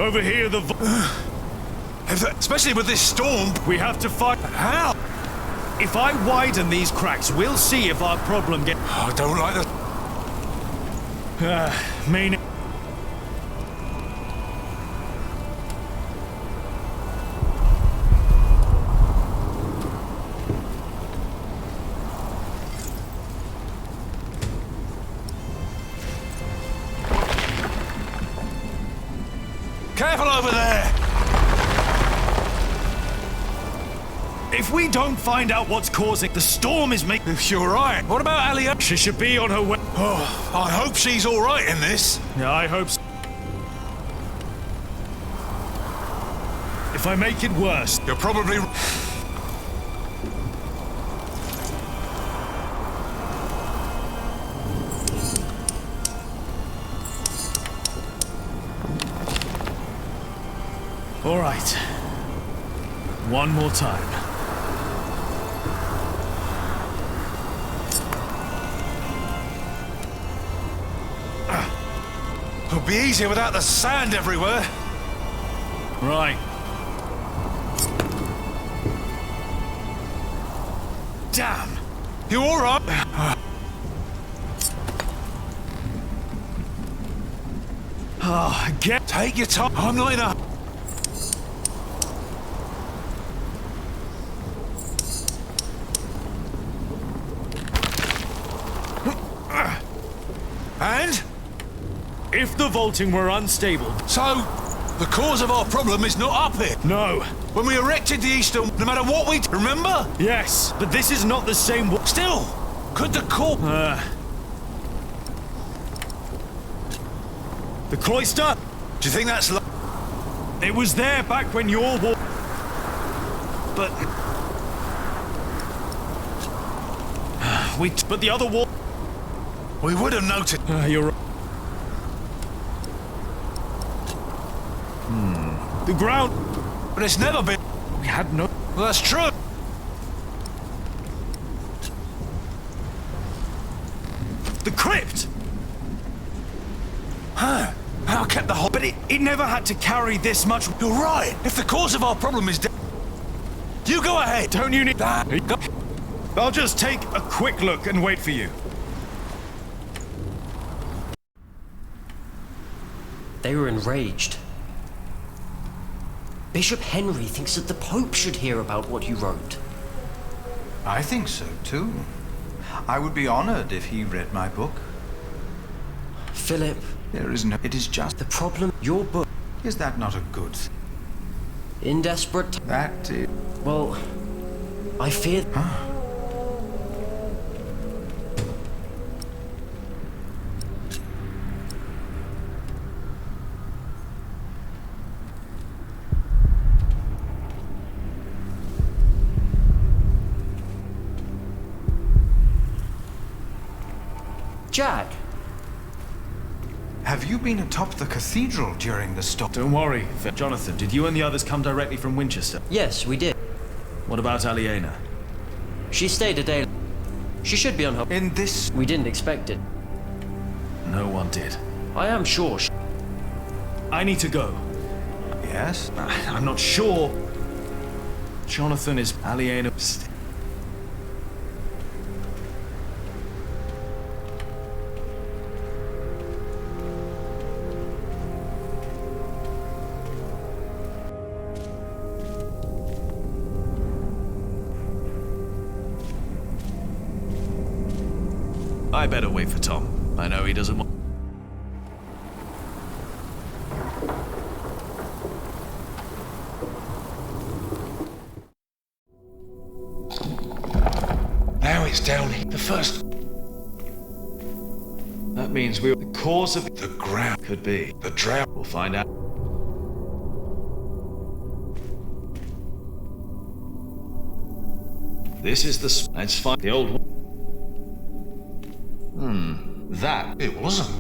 Over here, Especially with this storm. we have to fight. How? If I widen these cracks, we'll see if our problem get... I don't like the... mean... Careful over there! If we don't find out what's causing the storm is making... You're right. What about Alia? She should be on her way. Oh, I hope she's all right in this. Yeah, I hope so. If I make it worse... You're probably... All right. One more time. It'll be easier without the sand everywhere. Right. Damn! You all right? Oh, get... Take your time. I'm not in a... And? If the vaulting were unstable... So, the cause of our problem is not up here. No. When we erected the Eastern, no matter what we... Remember? Yes, but this is not the same... Still, could the core... The cloister? Do you think that's... It was there back when your war... But... But the other war... We would have noted... You're right. The ground... But it's never been... We had no... Well, that's true. The crypt! Huh? How kept the whole... But it never had to carry this much... You're right. If the cause of our problem is... You go ahead. Don't you need... I'll just take a quick look and wait for you. They were enraged. Bishop Henry thinks that the Pope should hear about what you wrote. I think so, too. I would be honored if he read my book. Philip... There is no... It is just... The problem... Your book... Is that not a good thing? In desperate... That is... Well... I fear... Jack! Have you been atop the cathedral during the storm? Don't worry, Jonathan, did you and the others come directly from Winchester? Yes, we did. What about Aliena? She stayed a day. She should be on her... In this... We didn't expect it. No one did. I am sure I need to go. Yes? I'm not sure. Jonathan is Aliena. I better wait for Tom. I know he doesn't want... Now it's down here. The first... That means we're... The cause of... The ground. Could be. The drought. We'll find out. This is the... Let's find the old one. That... It wasn't.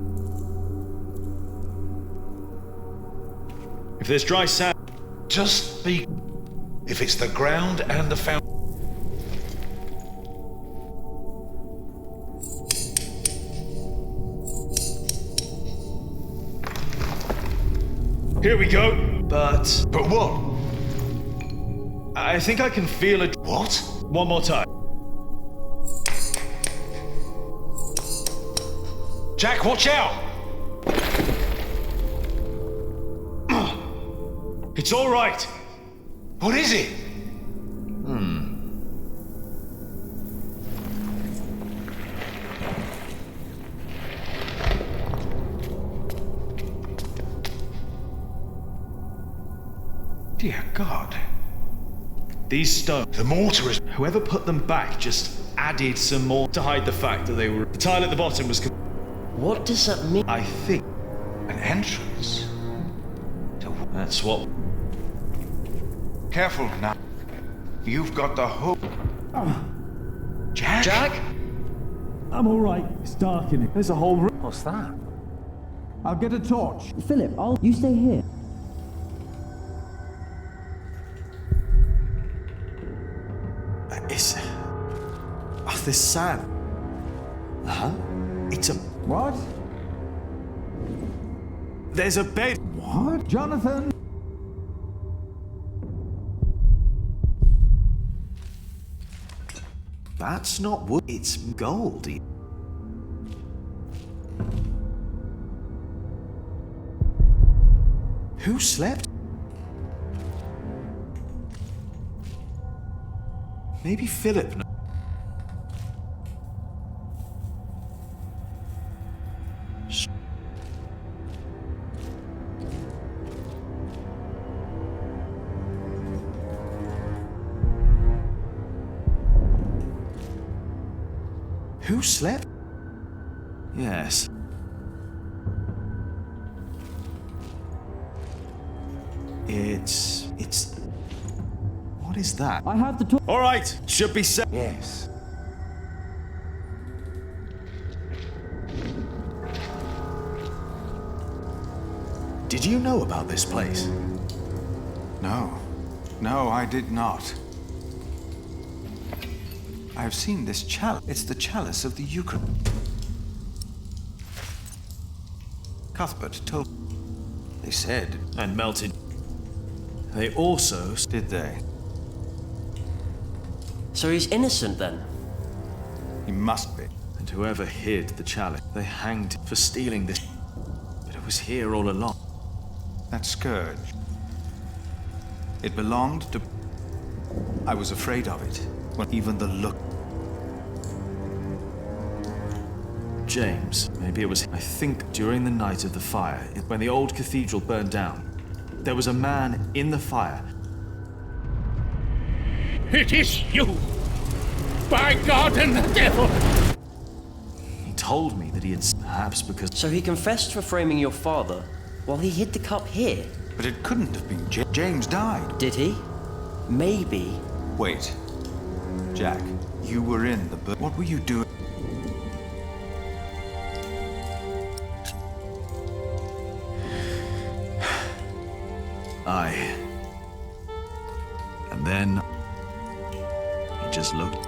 If there's dry sand... Just be... If it's the ground and the fountain... Here we go. But But what? I think I can feel it. What? One more time. Jack, watch out! It's all right. What is it? Dear God. These stones. The mortar is... Whoever put them back just added some more to hide the fact that they were. The tile at the bottom was. What does that mean? I think An entrance. that's what. Careful now. You've got the whole... Jack? Jack? I'm all right. It's dark in it. There's a whole room. What's that? I'll get a torch. Philip, you stay here. It's. Oh, this sand. Huh? It's a. What? There's a bed. What? Jonathan? That's not wood. It's gold. Who slept? Maybe Philip. Who slept? Yes. It's. What is that? I have the torch. All right, should be set. Yes. Did you know about this place? No. No, I did not. I have seen this chalice. It's the chalice of the Eucharist. Cuthbert told... They said... And melted. They also. Did they? So he's innocent then? He must be. And whoever hid the chalice, they hanged for stealing this. But it was here all along. That scourge. It belonged to... I was afraid of it. When even the look... James, maybe it was. I think during the night of the fire, when the old cathedral burned down, there was a man in the fire. It is you! By God and the devil! He told me that he had, perhaps because. So he confessed for framing your father while he hid the cup here? But it couldn't have been James died. Did he? Maybe. Wait. Jack, you were in the... What were you doing? And then he just looked.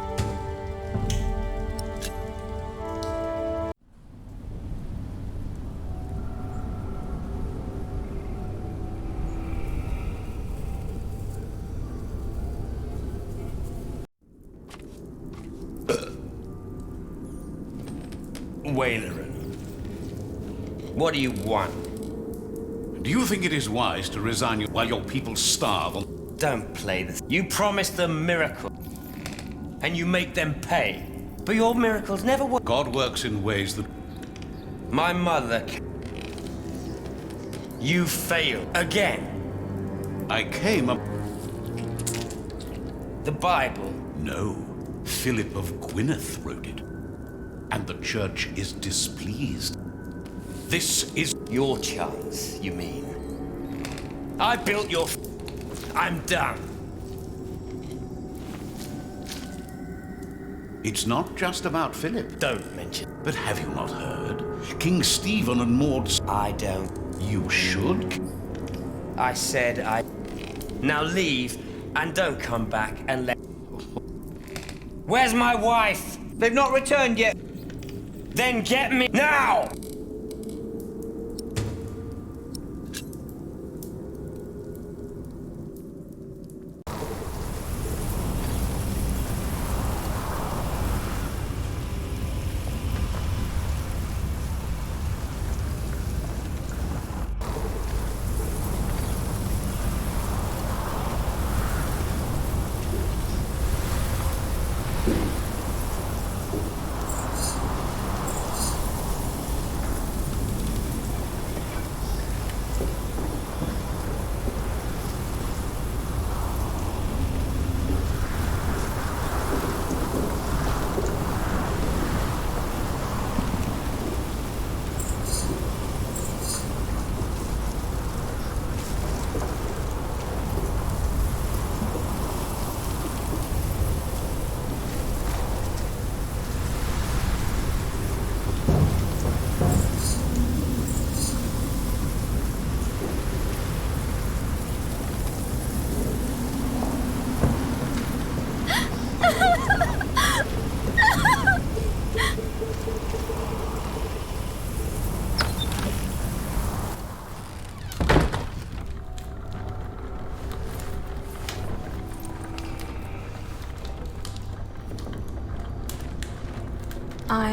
Waileran, what do you want? Do you think it is wise to resign you while your people starve on... Don't play this. You promise them miracle, and you make them pay. But your miracles never work. God works in ways that... My mother... You failed again. I came up... The Bible. No. Philip of Gwynedd wrote it. And the church is displeased. This is... Your chance, you mean? I built your... I'm done. It's not just about Philip. Don't mention... But have you not heard? King Stephen and Maud's... I don't. You should. I said I... Now leave, and don't come back and let... Where's my wife? They've not returned yet. Then get me now!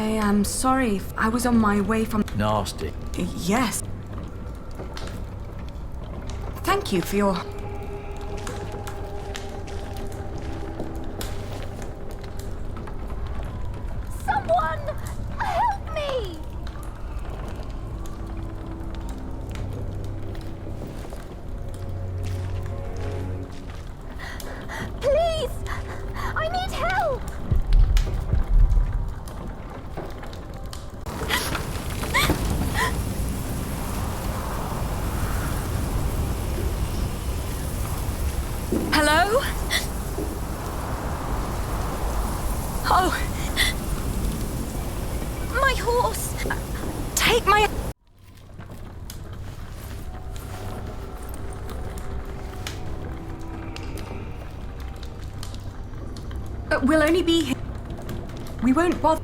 am sorry. I was on my way from... Nasty. Yes. Thank you for your... Someone! Help me! Please! I need help! Hello? Oh, My horse! take my... We'll only be here. We won't bother.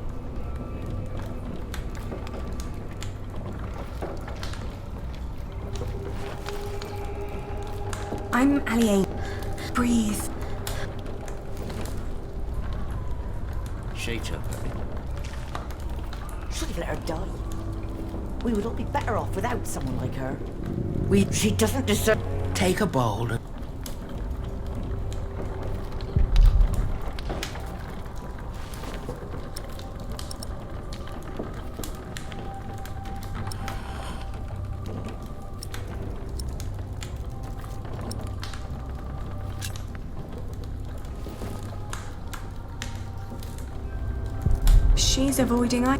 I'm Allie. Breathe. She took her. Should have let her die. We would all be better off without someone like her. She doesn't deserve... Take a bowl and... She's avoiding I...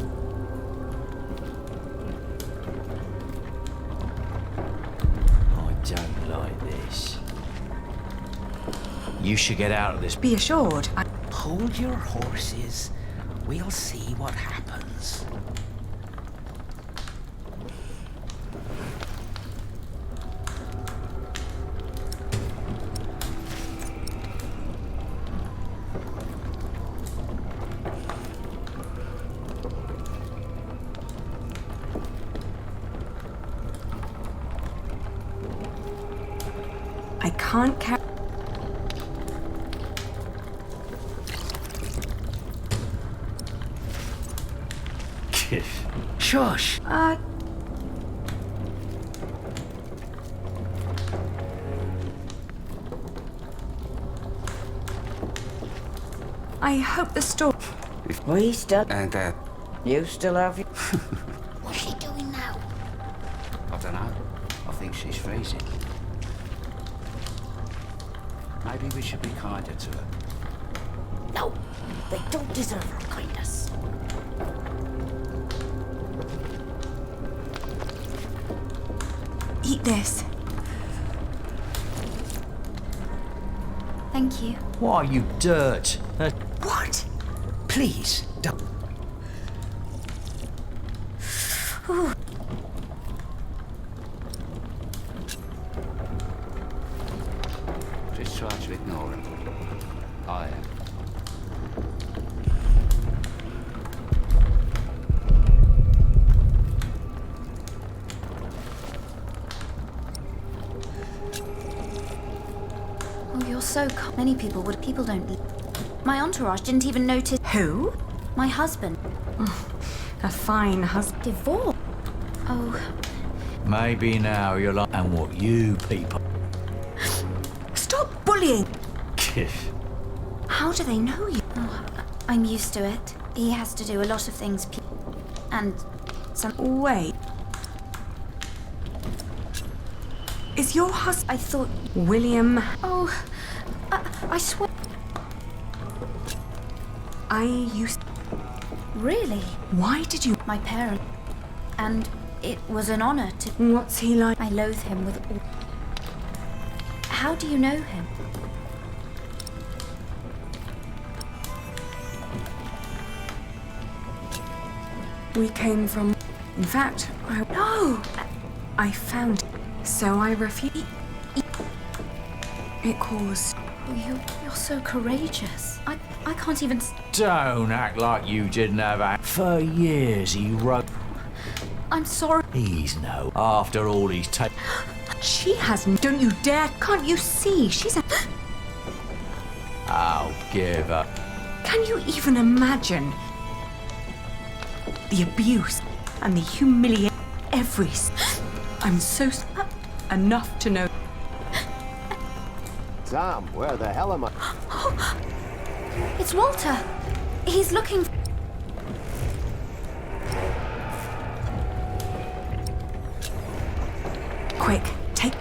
I don't like this. You should get out of this. Be assured, Hold your horses. We'll see what happens. I can't carry... Shush! I hope the store... We still... And you still have... What's she doing now? I don't know. I think she's freezing. Maybe we should be kinder to her. No, they don't deserve her kindness. Eat this. Thank you. Why, you dirt? What? Please, don't. Just try to ignore him. I am. Oh, you're so many people would. People don't. My entourage didn't even notice. Who? My husband. A fine husband. Divorced. Oh, Maybe now you're like... And what you people... Stop bullying! how do they know you? Oh, I'm used to it. He has to do a lot of things. And some. Wait. Is your husband... I thought. William... Oh, I swear. I used... Really? Why did you... My parents. And it was an honor to. What's he like? I loathe him with all. How do you know him? We came from... In fact, No! I found... So I refused... It caused... Oh, you're so courageous. I can't even. Don't act like you didn't have a... For years he wrote... I'm sorry. He's no... After all he's taken... She hasn't... Don't you dare... Can't you see? She's a... I'll give her... Can you even imagine? The abuse and the humiliation. I'm so. Enough to know. Sam, where the hell am I? It's Walter. He's looking. Quick, take.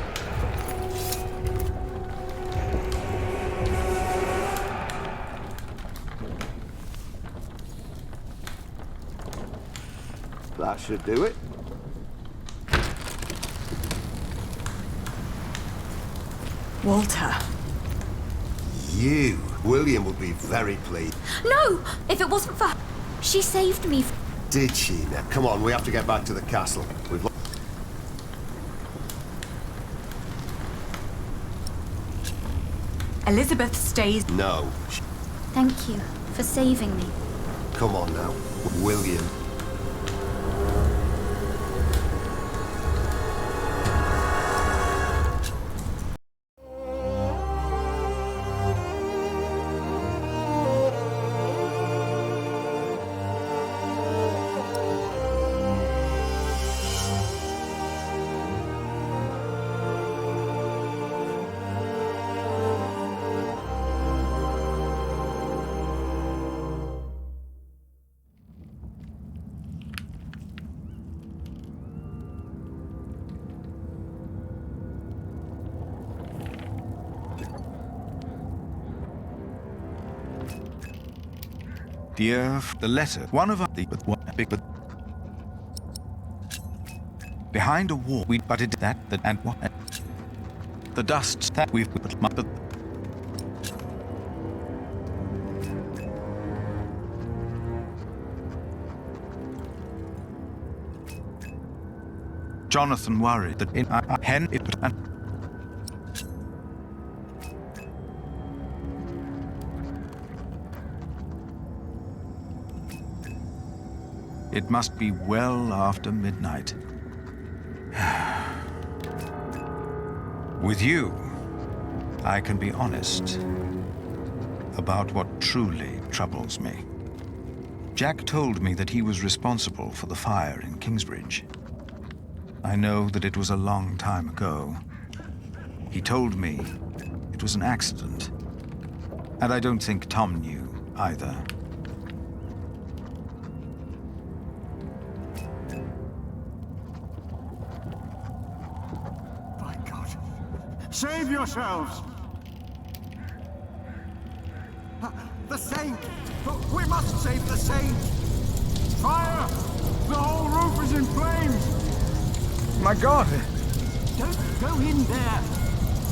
That should do it. Walter. You. William would be very pleased. No! If it wasn't for. She saved me. Did she? Now, come on, we have to get back to the castle. We've Elizabeth stays. No. Thank you for saving me. Come on now. William. Dear, the letter. One of the behind a wall. We butted that and what? The dust that we've put. Jonathan worried that in a hen it and it must be well after midnight. With you, I can be honest about what truly troubles me. Jack told me that he was responsible for the fire in Kingsbridge. I know that it was a long time ago. He told me it was an accident, and I don't think Tom knew either. Save yourselves! The Saint! We must save the Saint! Fire! The whole roof is in flames! My God! Don't go in there!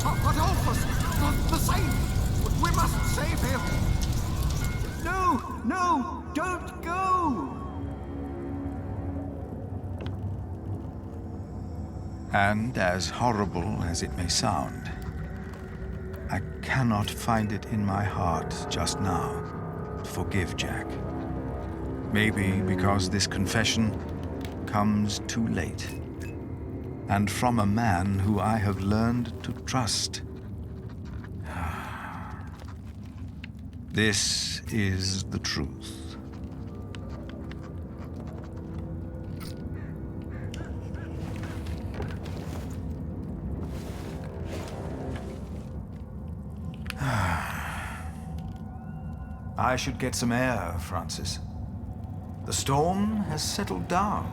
But Adolphus! The Saint! We must save him! No! No! Don't go! And as horrible as it may sound, I cannot find it in my heart just now to forgive Jack. Maybe because this confession comes too late, and from a man who I have learned to trust. This is the truth. I should get some air, Francis. The storm has settled down.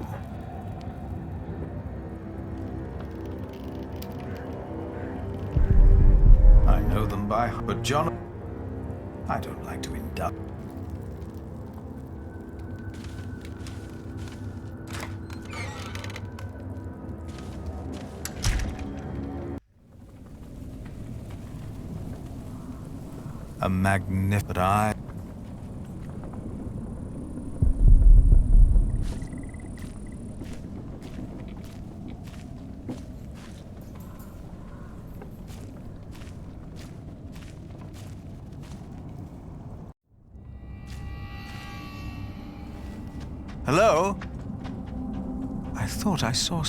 I know them by heart, but John, I don't like to indulge. A magnificent eye. Hello? I thought I saw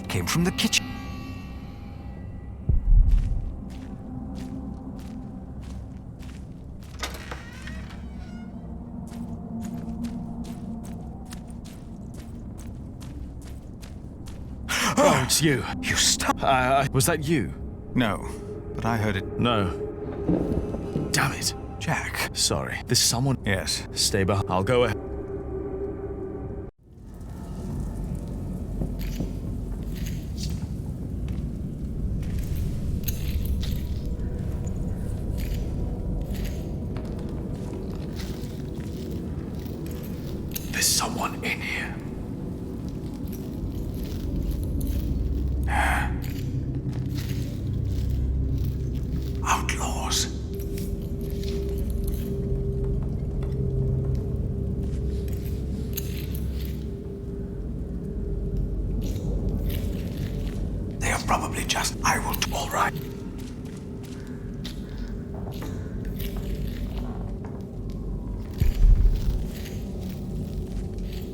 came from the kitchen. Oh, it's you. You stopped. Was that you? No, but I heard it. No. Damn it. Jack. Sorry. There's someone. Yes. Stay behind. I'll go ahead. There's someone in here. Outlaws. They are probably just. I will. All right.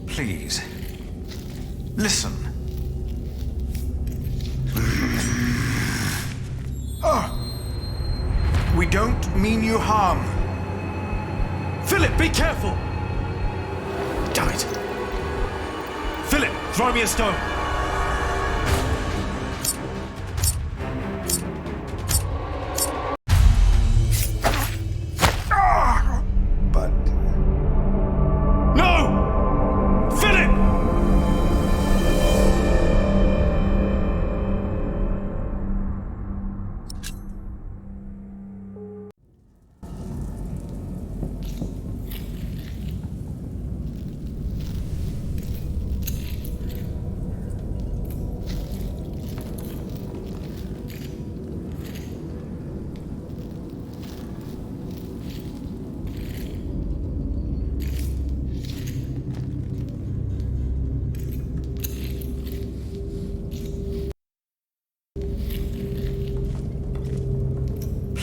Please. Listen. We don't mean you harm. Philip, be careful! Damn it! Philip, throw me a stone! But no! Philip!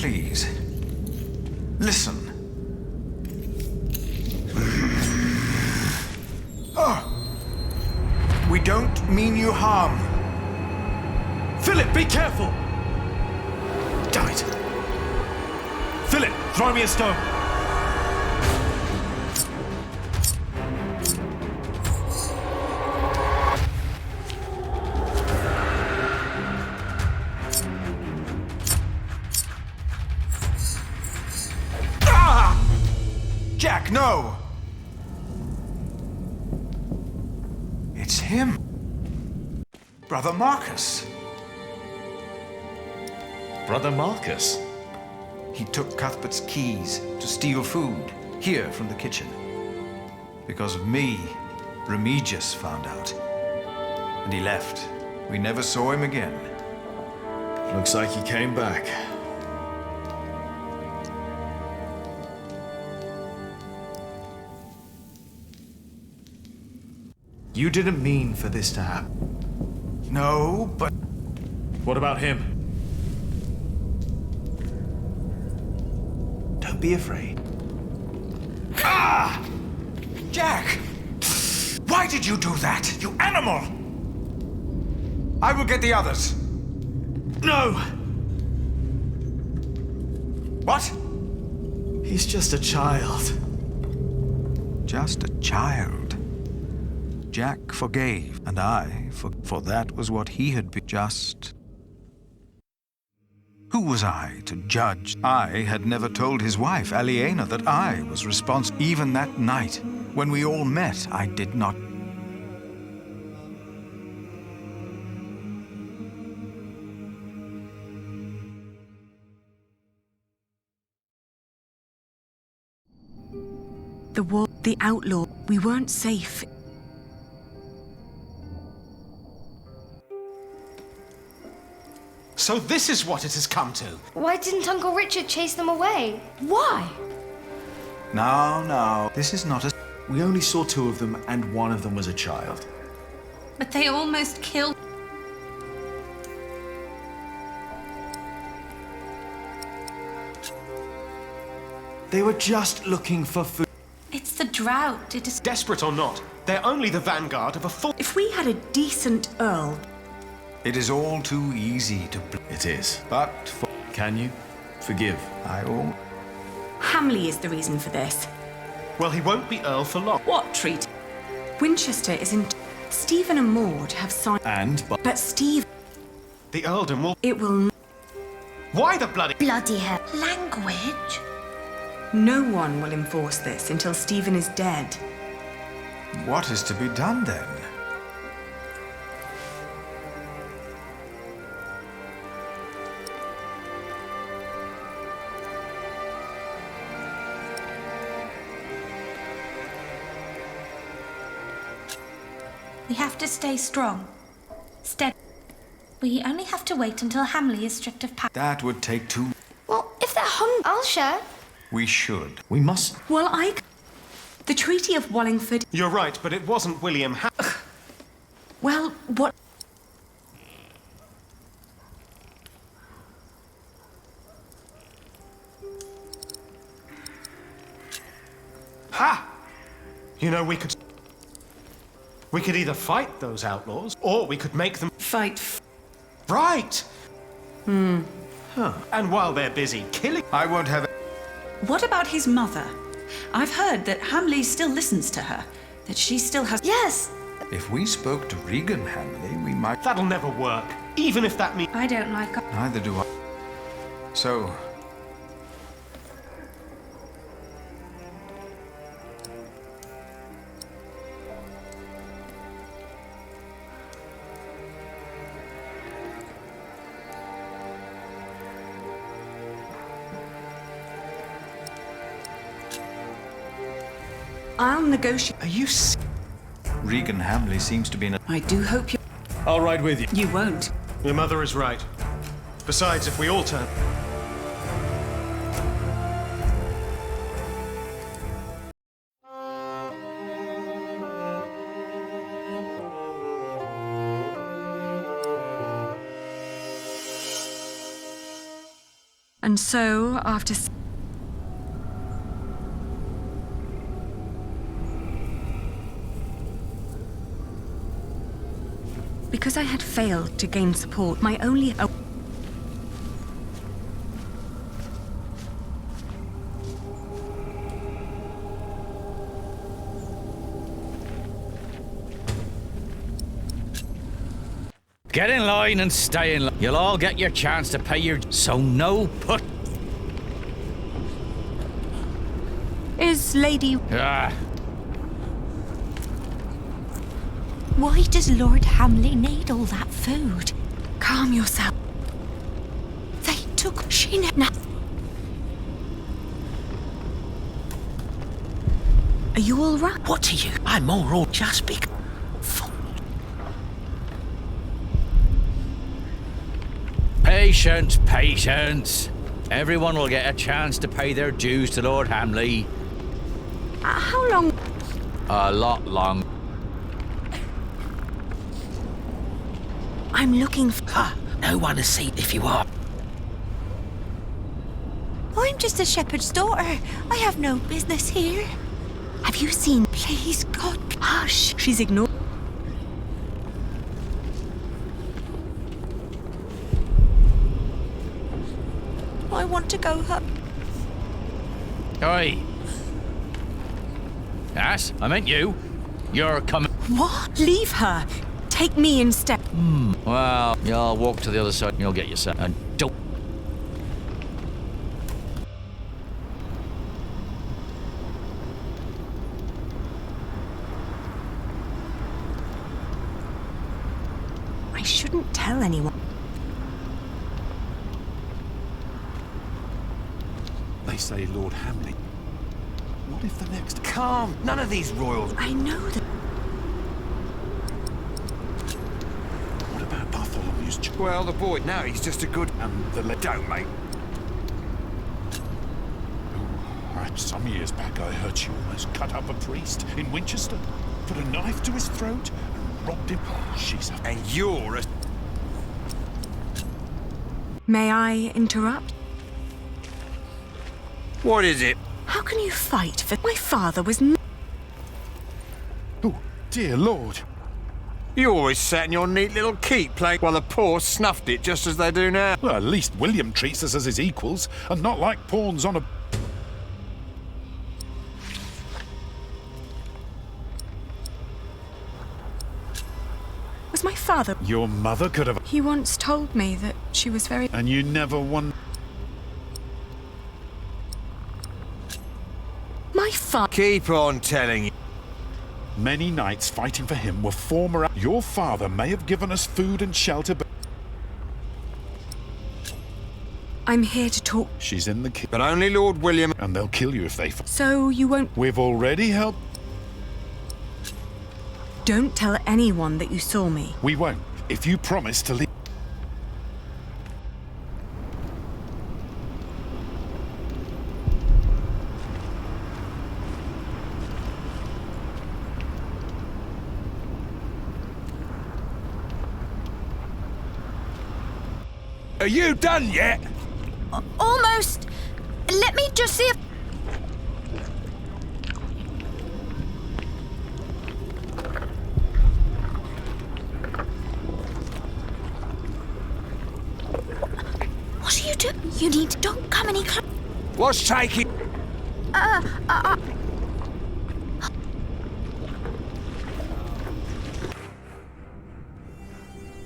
please. Listen. We don't mean you harm. Philip, be careful! Damn it! Philip, throw me a stone! Jack, no! It's him. Brother Marcus. Brother Marcus? He took Cuthbert's keys to steal food here from the kitchen. Because of me, Remigius found out. And he left. We never saw him again. Looks like he came back. You didn't mean for this to happen. No, but... What about him? Don't be afraid. Ah! Jack! Why did you do that, you animal? I will get the others. No! What? He's just a child. Just a child. Jack forgave, and for that was what he had been. Just... Who was I to judge? I had never told his wife, Aliena, that I was responsible. Even that night, when we all met, I did not. The war, the outlaw, we weren't safe. So this is what it has come to. Why didn't Uncle Richard chase them away? Why? Now, this is not a... We only saw two of them, and one of them was a child. But they almost killed... They were just looking for food. It's the drought. It is... Desperate or not, they're only the vanguard of a full... If we had a decent earl... It is all too easy to... It is. But can you forgive? Hamley is the reason for this. Well, he won't be Earl for long. What treat? Winchester is in... Stephen and Maud have signed... But Steve... The earldom will... It will... Why the bloody... Bloody hell. Language? No one will enforce this until Stephen is dead. What is to be done then? We have to stay strong. Steady. We only have to wait until Hamley is stripped of power. That would take too... Well, if they're hungry, I'll share. We should. We must... Well, the Treaty of Wallingford... You're right, but it wasn't William Well, what... Ha! You know, we could either fight those outlaws, or we could make them... Fight. Right! Huh. And while they're busy killing... I won't have... What about his mother? I've heard that Hamley still listens to her, that she still has... Yes! If we spoke to Regan Hamley, we might... That'll never work, even if that means... I don't like... Neither do I. So... I'll negotiate... Are you... Regan Hamley seems to be in a... I do hope you... I'll ride with you. You won't. Your mother is right. Besides, if we all turn... And so, after... Because I had failed to gain support, my only... Get in line and stay in line. You'll all get your chance to pay your... So no put... Is Lady... Ah. Why does Lord Hamley need all that food? Calm yourself. They took Sheena. Are you all right? What are you? I'm all just big. Patience, patience. Everyone will get a chance to pay their dues to Lord Hamley. How long? A lot long. I'm looking for... Ah, no one has seen if you are. I'm just a shepherd's daughter. I have no business here. Have you seen... Please, God. Hush. She's ignored... I want to go home. Oi. Yes, I meant you. You're coming. What? Leave her. Take me instead. Well, you'll walk to the other side and you'll get yourself. And don't. I shouldn't tell anyone. They say Lord Hamley. What if the next... Calm. None of these royals... I know that... What about Bartholomew's... Well, the boy, now he's just a good... Don't, mate. Some years back I heard you almost cut up a priest in Winchester, put a knife to his throat and robbed him. She's a... And you're a... May I interrupt? What is it? How can you fight for... My father was... Oh, dear Lord. You always sat in your neat little keep playing while the poor snuffed it just as they do now. Well, at least William treats us as his equals, and not like pawns on a... Was my father... Your mother could have... He once told me that she was very... And you never won... My father... Keep on telling you. Many knights fighting for him were former... Your father may have given us food and shelter, but... I'm here to talk... She's in the... But only Lord William... And they'll kill you if they... So you won't... We've already helped... Don't tell anyone that you saw me. We won't, if you promise to leave. Are you done yet? Almost. Let me just see if... What are you doing? You need to... Don't come any closer. What's taking...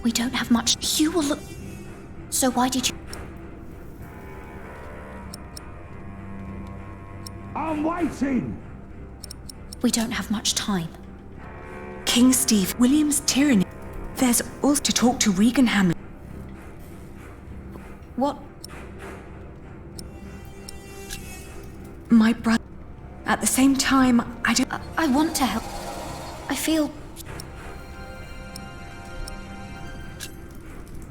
We don't have much. You will look... So why did you... I'm waiting! We don't have much time. King Steve, William's tyranny. There's also to talk to Regan Hamlet. What? My brother. At the same time, I don't... I want to help. I feel...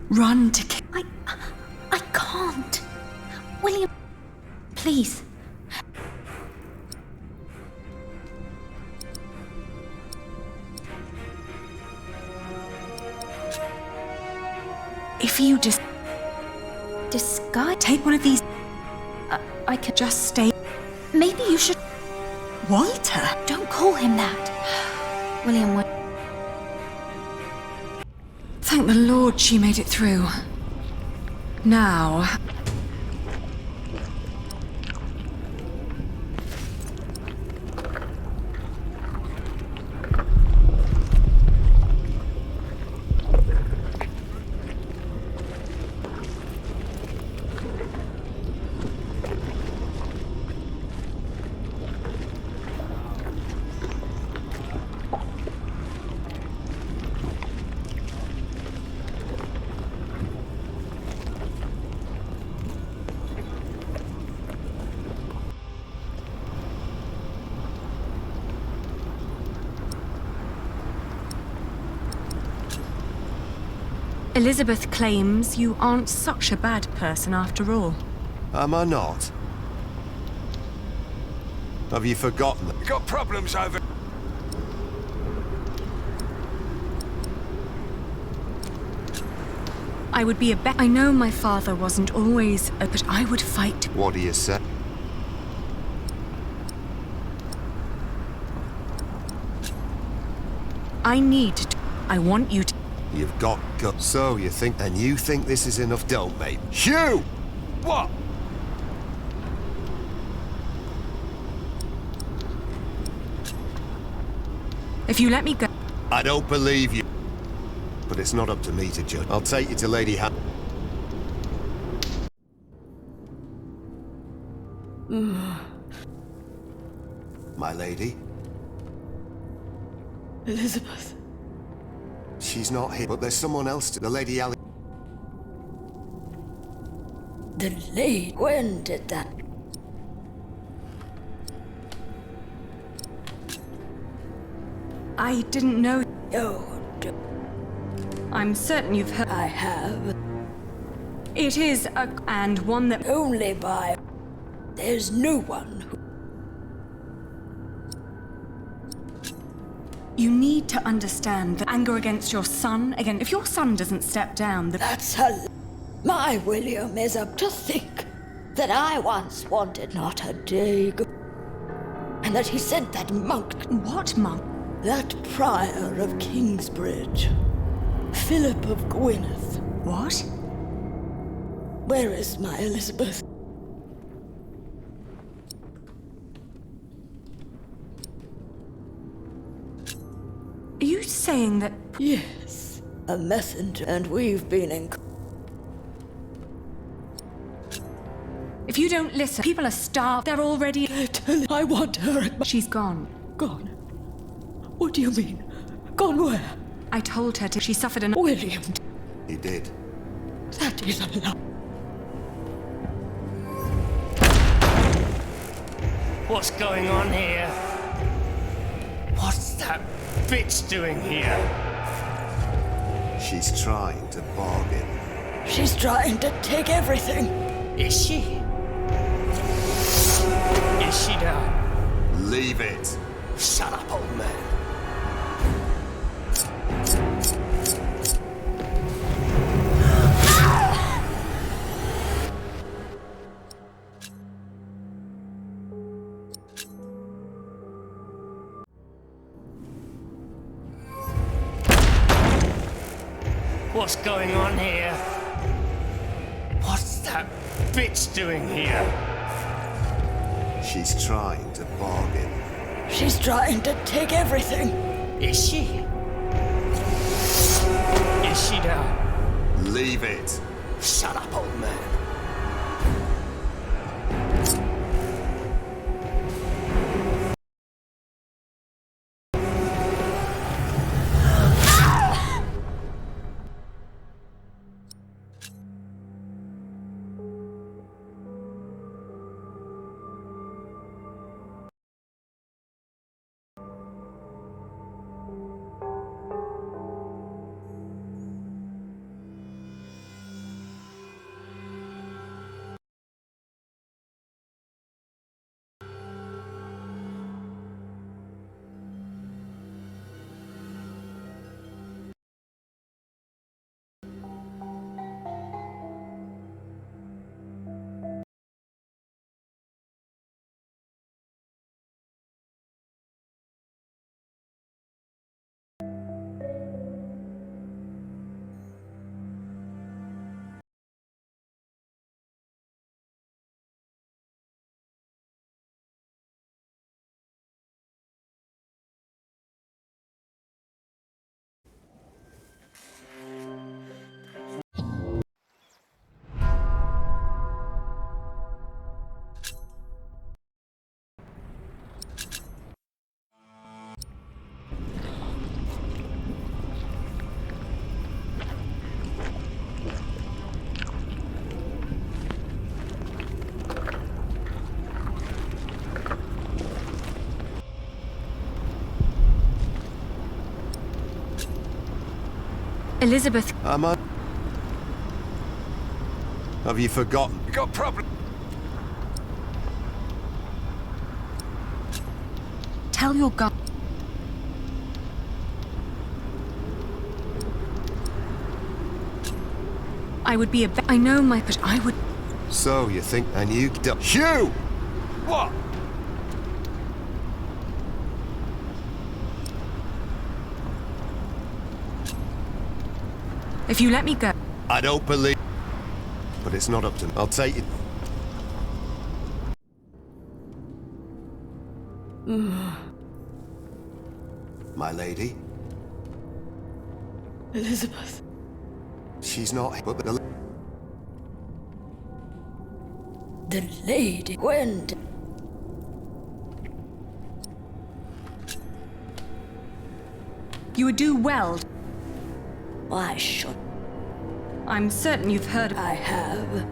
Run to kill... I can't. William, please. If you just... Disguise? Take one of these... I could... Just stay... Maybe you should... Walter? Don't call him that. William would... Thank the Lord she made it through. Now... Elizabeth claims you aren't such a bad person after all. Am I not? Have you forgotten that? You got problems over... I would be a I know my father wasn't always but I would fight. What do you say? I need to... I want you to... You've got guts. So you think... And you think this is enough, don't, mate? Hugh! What? If you let me go... I don't believe you. But it's not up to me to judge. I'll take you to Lady Han... My lady? Elizabeth. She's not here, but there's someone else to... The Lady Ali... The lady. When did that... I didn't know... Oh, I'm certain you've heard... I have. It is a... and one that... Only by... There's no one who... You need to understand that anger against your son, again, if your son doesn't step down, That's a... My William is up to think that I once wanted not a day go... And that he sent that monk... What monk? That Prior of Kingsbridge. Philip of Gwynedd. What? Where is my Elizabeth? Are you saying that... Yes, a messenger, and we've been in... If you don't listen, people are starved. They're already... I want her. She's gone. Gone? What do you mean? Gone where? I told her to... She suffered an... William. He did. That is a lie. What's going on here? What's that bitch doing here? She's trying to bargain. She's trying to take everything. Is she? Is she now? Leave it. Shut up, old man. What's going on here? What's that bitch doing here? She's trying to bargain. She's trying to take everything. Is she? Is she now? Leave it. Shut up, old man. Elizabeth... Am I? Have you forgotten? You got problem. Tell your god... I would be a... I know my... But I would... So you think... And you... Hugh! What? If you let me go... I don't believe... But it's not up to me. I'll take it. My lady? Elizabeth. She's not... But the Lady Gwend. You would do well. Why should... I'm certain you've heard of... I have.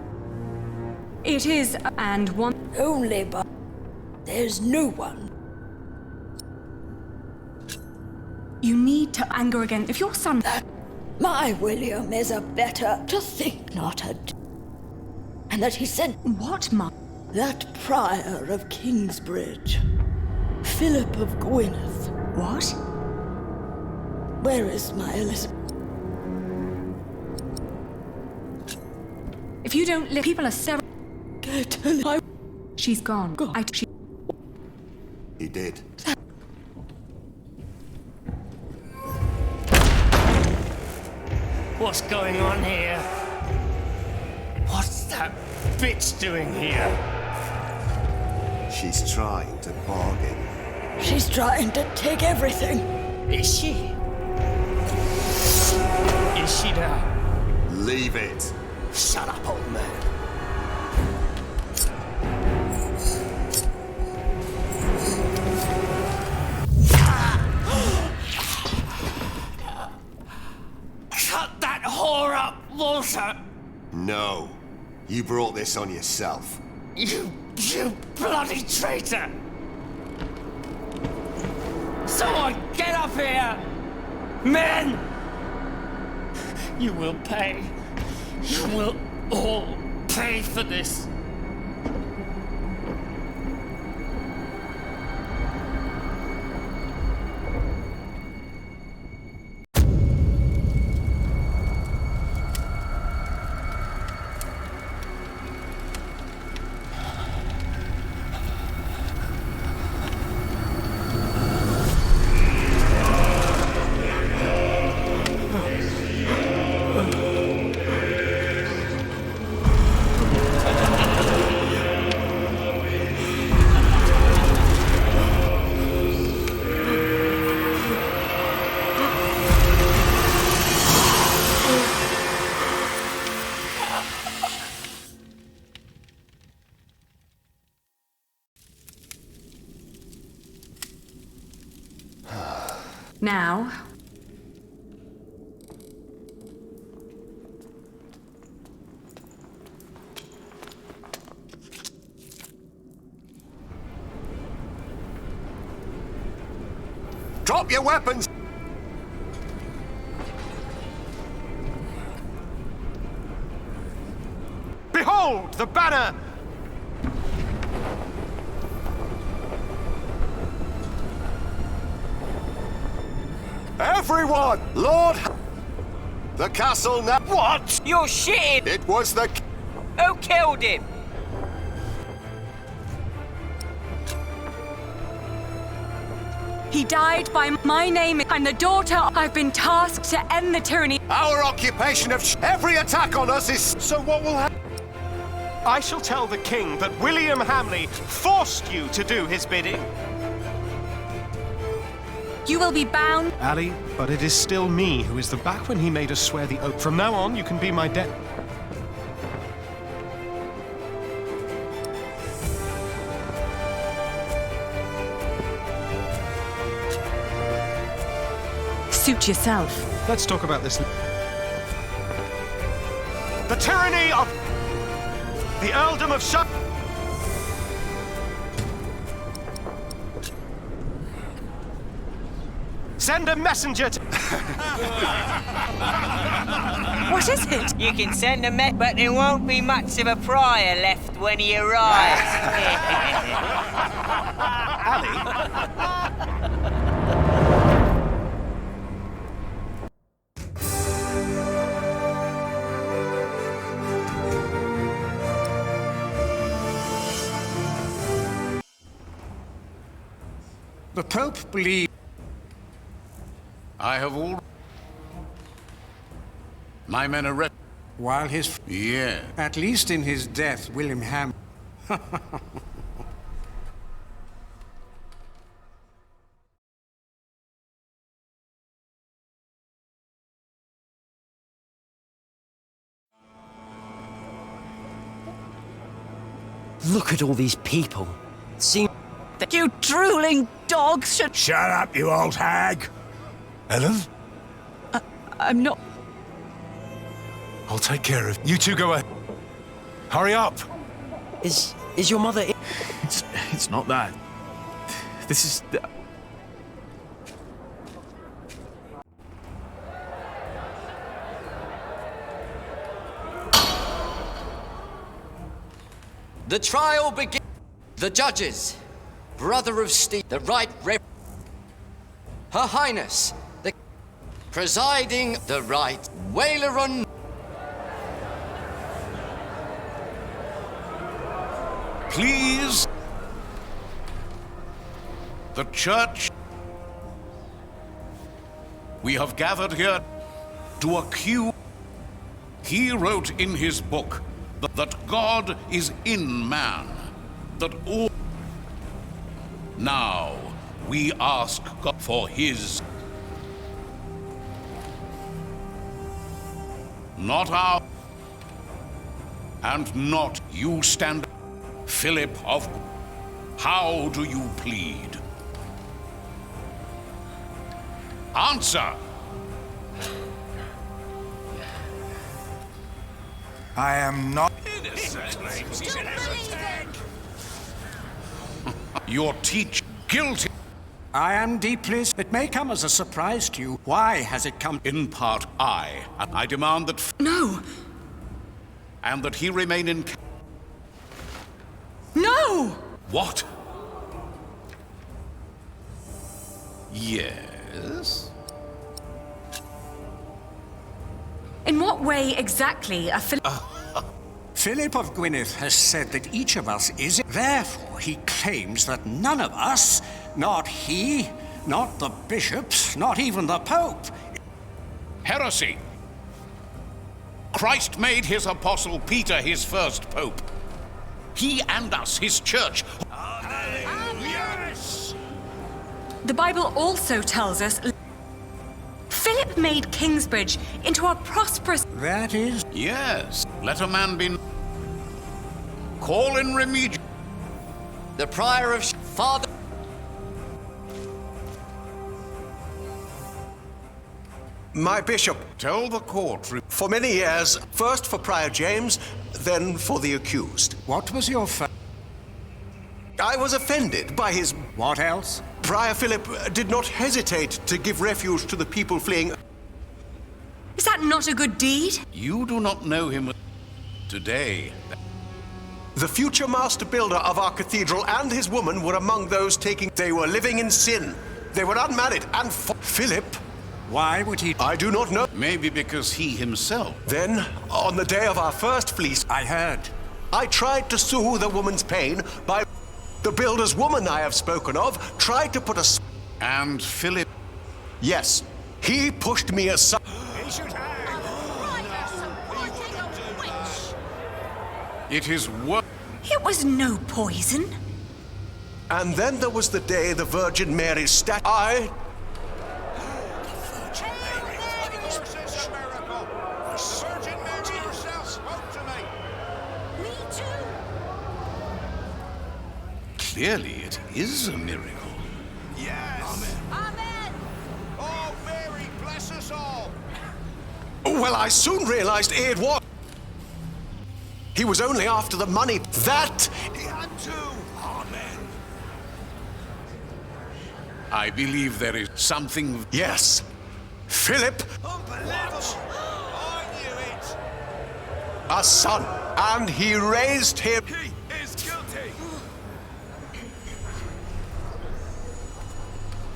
It is... And one... Only but... There's no one. You need to anger again. If your son... That... My William is a better... To think not a... And that he sent... What, Ma? That Prior of Kingsbridge. Philip of Gwynedd. What? Where is my Elizabeth? If you don't live, people are several... She's gone. Gone. He did. what's going on here. What's that bitch doing here? She's trying to bargain. She's trying to take everything. Is she? Is she now? Leave it. Shut up, old man. Cut that whore up, Walter! No. You brought this on yourself. You bloody traitor! Someone get up here! Men! You will pay. You will all pay for this. Now, Drop your weapons! Behold the banner! Everyone! Lord! The castle now. What? You're shitting! It was the. Who killed him? he died by my name. I'm the daughter. I've been tasked to end the tyranny. Our occupation of. Every attack on us is. So what will happen? I shall tell the king that William Hamley forced you to do his bidding. You will be bound. Ali, but it is still me who is the back when he made us swear the oath. From now on, you can be my debt. Suit yourself. Let's talk about this. The tyranny of the earldom of Shut. Send a messenger to. What is it? You can send a message, but there won't be much of a prior left when he arrives. The Pope believes. I have all. My men are ready. While his. Yeah. At least in his death, William Ham. Look at all these people. See that you drooling dogs should. Shut up, you old hag! Ellen? I'm not. I'll take care of you. Two go ahead. Hurry up! Is your mother? It's not that. This is. The trial begins. The judges, brother of Steve, the Right Rev. Her Highness, the presiding, the Right Wailerun. Please. The church. We have gathered here to accuse. He wrote in his book that God is in man, that all... Now, we ask God for his... Not our... And not you stand... Philip of... How do you plead? Answer! I am not... Your teacher guilty. I am deeply... It may come as a surprise to you. Why has it come? In part, I demand that... No! And that he remain in... No! What? Yes? In what way exactly are Philip of Gwynedd has said that each of us is... Therefore, he claims that none of us, not he, not the bishops, not even the Pope... Heresy! Christ made his apostle Peter his first pope. He and us, his church. Yes! The Bible also tells us Philip made Kingsbridge into a prosperous... That is... Yes. Let a man be... Call in remedial. The prior of Father... My bishop. Tell the court. For many years, first for Prior James, then for the accused. What was your I was offended by his... What else? Prior Philip did not hesitate to give refuge to the people fleeing... Is that not a good deed? You do not know him today. The future master builder of our cathedral and his woman were among those taking... They were living in sin. They were unmarried and... Philip... Why would he... I do not know. Maybe because he himself... Then, on the day of our first fleece... I heard. I tried to soothe the woman's pain by... The builder's woman I have spoken of tried to put a... And Philip... Yes. He pushed me aside. It is work. It was no poison. And then there was the day the Virgin Mary's statue... Clearly, it is a miracle. Yes! Amen! Oh, Mary, bless us all! Well, I soon realized it was. He was only after the money. That... He had to! Amen! I believe there is something... Yes. Philip... Unbelievable! I knew it! A son. And he raised him... He is guilty!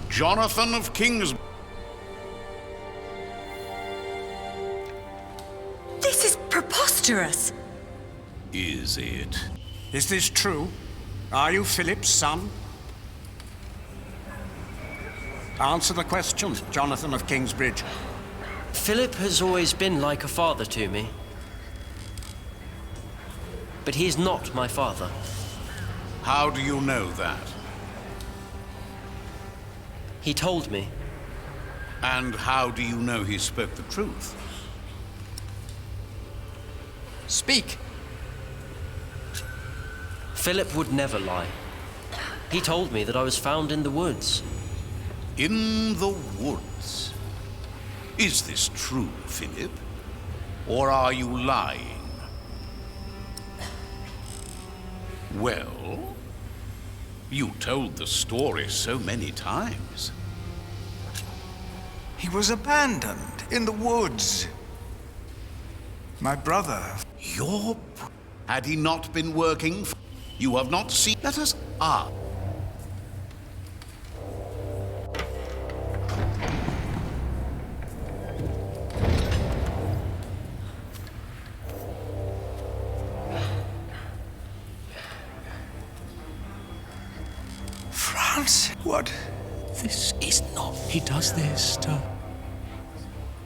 Jonathan of Kings... This is preposterous. Is it? Is this true? Are you Philip's son? Answer the question, Jonathan of Kingsbridge. Philip has always been like a father to me. But he is not my father. How do you know that? He told me. And how do you know he spoke the truth? Speak. Philip would never lie. He told me that I was found in the woods. In the woods? Is this true, Philip? Or are you lying? Well, you told the story so many times. He was abandoned in the woods. My brother... Your... Had he not been working for... You have not seen... Let us... Ah. Francis, what? This is not... He does this to...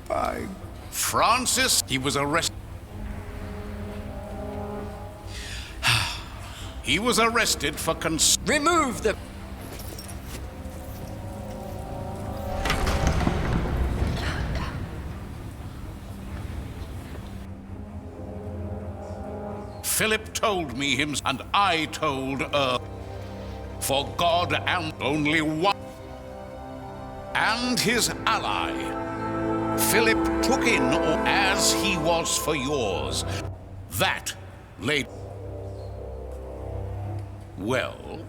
By... Francis, he was arrested. He was arrested for Remove the... Philip told me him, and I told Earl. For God and only one. And his ally. Philip took in as he was for yours. That laid... Well...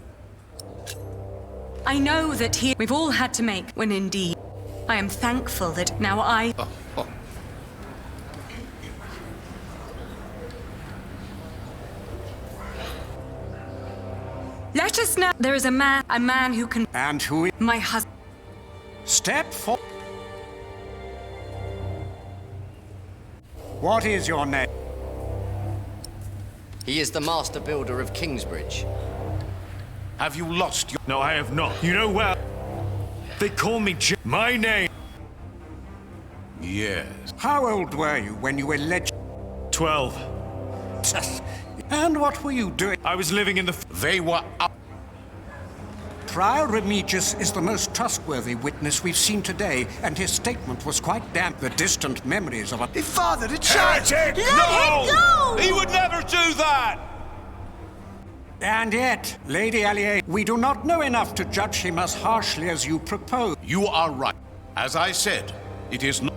I know that we've all had to make, when indeed, I am thankful that now I... Let us know there is a man who can... And who is... My husband. Step forward. What is your name? He is the master builder of Kingsbridge. Have you lost your... No, I have not. You know well. They call me my name. Yes. How old were you when you were 12. And what were you doing? I was living in the... They were up. Friar Remigius is the most trustworthy witness we've seen today, and his statement was quite damp. The distant memories of a... Father, the child! Let him go! He would never do that! And yet, Lady Allier, we do not know enough to judge him as harshly as you propose. You are right. As I said, it is not...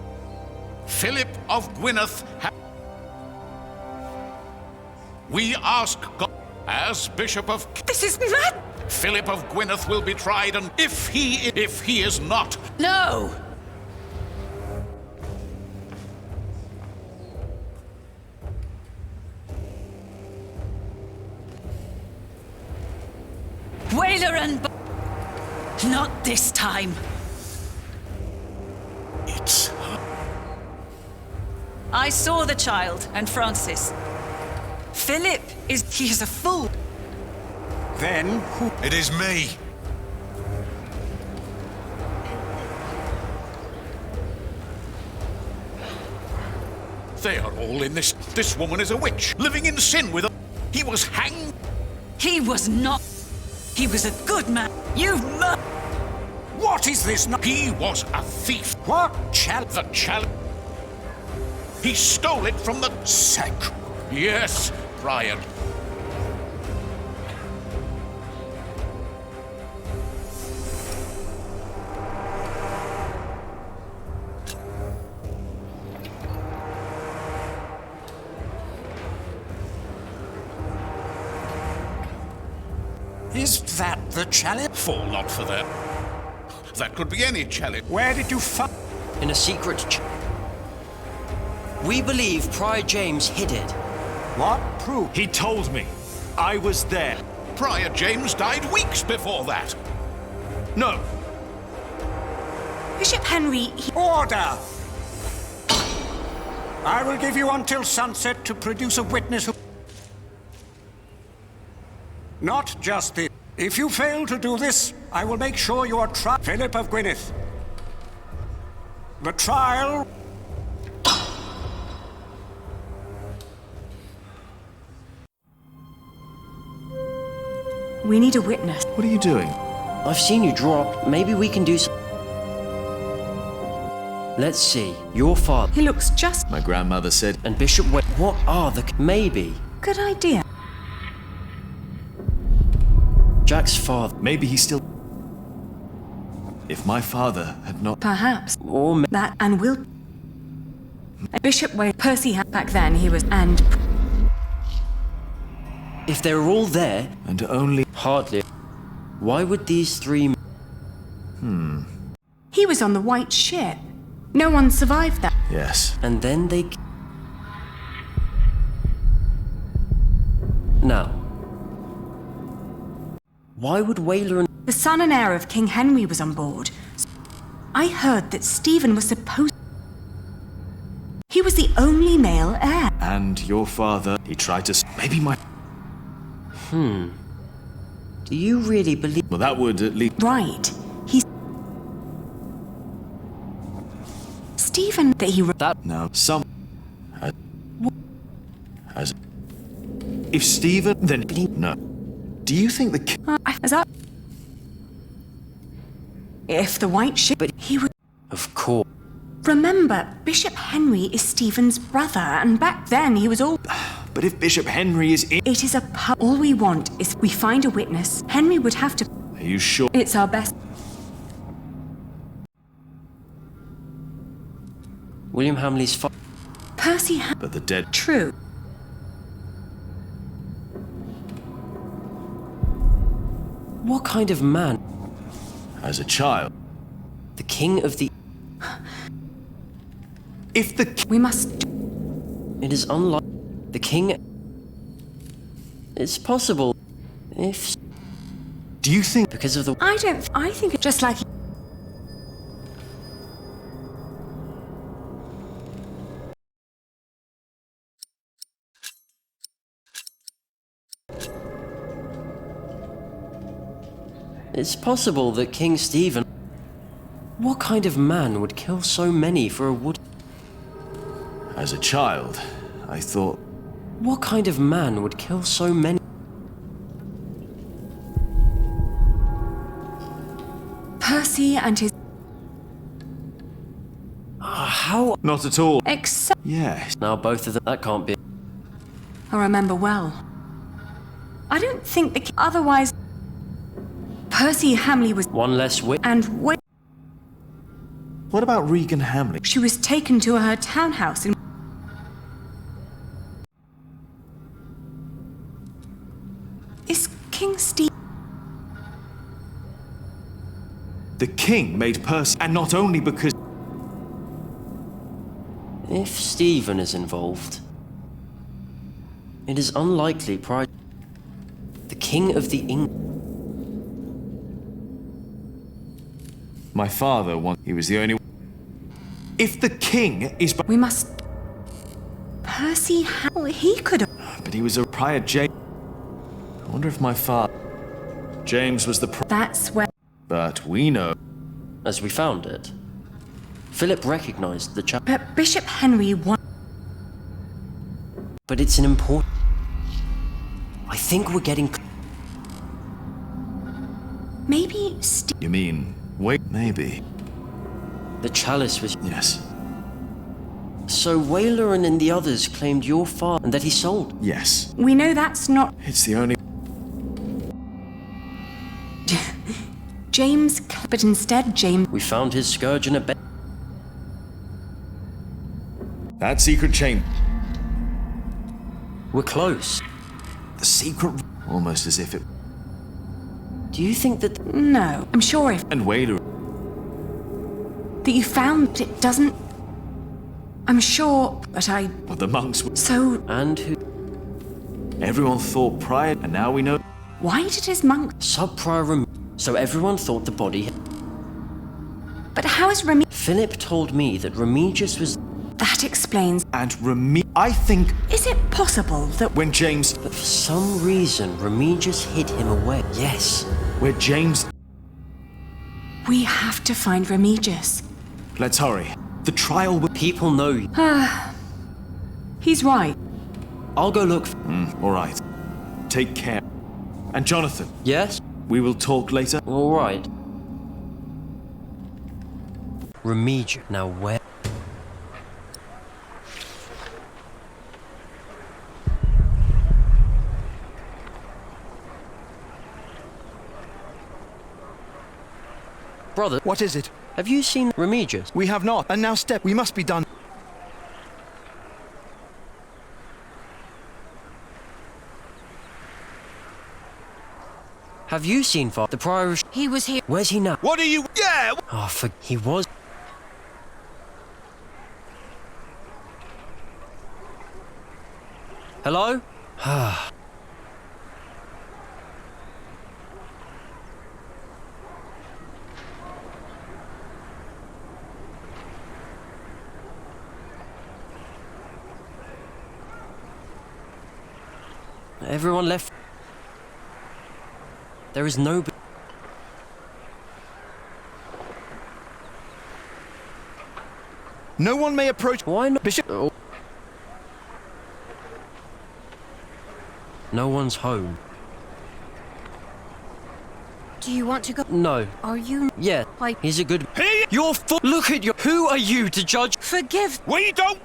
Philip of Gwynedd... We ask God, as Bishop of... This is mad! Philip of Gwynedd will be tried, and if he is not... No! Wailer and... Not this time. It's... I saw the child and Francis. Philip he is a fool. Then who... It is me. They are all in this. This woman is a witch, living in sin with a... He was hanged. He was not. He was a good man. What is this? He was a thief. What? The chalice. He stole it from the... Sacred. Yes, Brian. Is that the chalice? Fall not for that. That could be any chalice. Where did you find... In a secret We believe Prior James hid it. What proof? He told me. I was there. Prior James died weeks before that. No. Bishop Henry... Order! I will give you until sunset to produce a witness who... Not just this. If you fail to do this, I will make sure you are tried. Philip of Gwynedd. The trial... We need a witness. What are you doing? I've seen you drop. Maybe we can do some... Let's see. Your father... He looks just... My grandmother said... And Bishop Wade... What are the... Maybe. Good idea. Jack's father... Maybe he still... If my father had not... Perhaps. Or... That and will... Bishop Wade... Percy had... Back then he was... And... If they were all there... And only... Hardly. Why would these three... He was on the White Ship. No one survived that. Yes. And then they... Now... Why would Wailer and... The son and heir of King Henry was on board. I heard that Stephen was supposed... He was the only male heir. And your father... He tried to... Maybe my... Do you really believe... Well, that would at least... Right. He's... Stephen... That he... That... Now, some... As... If Stephen... Then... No. Do you think the If the white ship, but he would. Of course. Remember, Bishop Henry is Stephen's brother, and back then he was all. But if Bishop Henry is in. It is a all we want is we find a witness. Henry would have to. Are you sure? It's our best. William Hamley's Percy But the dead. True. What kind of man? As a child. The king of the. If the. We must. It is unlike. The king. It's possible. If. Do you think. Because of the. I don't. I think just like. It's possible that King Stephen. What kind of man would kill so many for a wood? As a child, I thought. What kind of man would kill so many? Percy and his. How? Not at all. Except. Yes. Now both of them. That can't be. I remember well. I don't think the. Otherwise. Percy Hamley was. One less wit. And wait. What about Regan Hamley? She was taken to her townhouse in. Is King Steve. The king made Percy, and not only because. If Stephen is involved, it is unlikely Pride. The king of the Eng. My father he was the only. If the king is. We must. Percy he could have. But he was a prior James. I wonder if my father. James was the. That's where. But we know. As we found it, Philip recognized the child. But Bishop Henry won. But it's an important. I think we're getting. Maybe You mean. Wait, maybe. The chalice was. Yes. So Whaler and the others claimed your father and that he sold. Yes. We know that's not. It's the only. James, but instead James. We found his scourge in a bed. That secret chamber. We're close. The secret. Almost as if it. Do you think that? No, I'm sure if. And Whaler. That you found it doesn't. I'm sure, but I. But the monks. So. And who? Everyone thought prior, and now we know. Why did his monk. Sub-prior. So everyone thought the body. But how is Remy. Philip told me that Remigius was. That explains. And I think. Is it possible that. When James. But for some reason, Remigius hid him away. Yes. Where James. We have to find Remigius. Let's hurry. The trial will. People know you. He's right. I'll go look. All right. Take care. And Jonathan. Yes? We will talk later. All right. Remigius. Now where? Brother. What is it? Have you seen Remigius? We have not. And now step. We must be done. Have you seen the prior of... He was here. Where's he now? What are you... Yeah! Oh, he was... Hello? Everyone left. There is no... No one may approach... Why not? Bishop... Oh. No one's home. Do you want to go? No. Are you? Yeah, Like, he's a good... He- You're Look at you! Who are you to judge? forgive. We don't.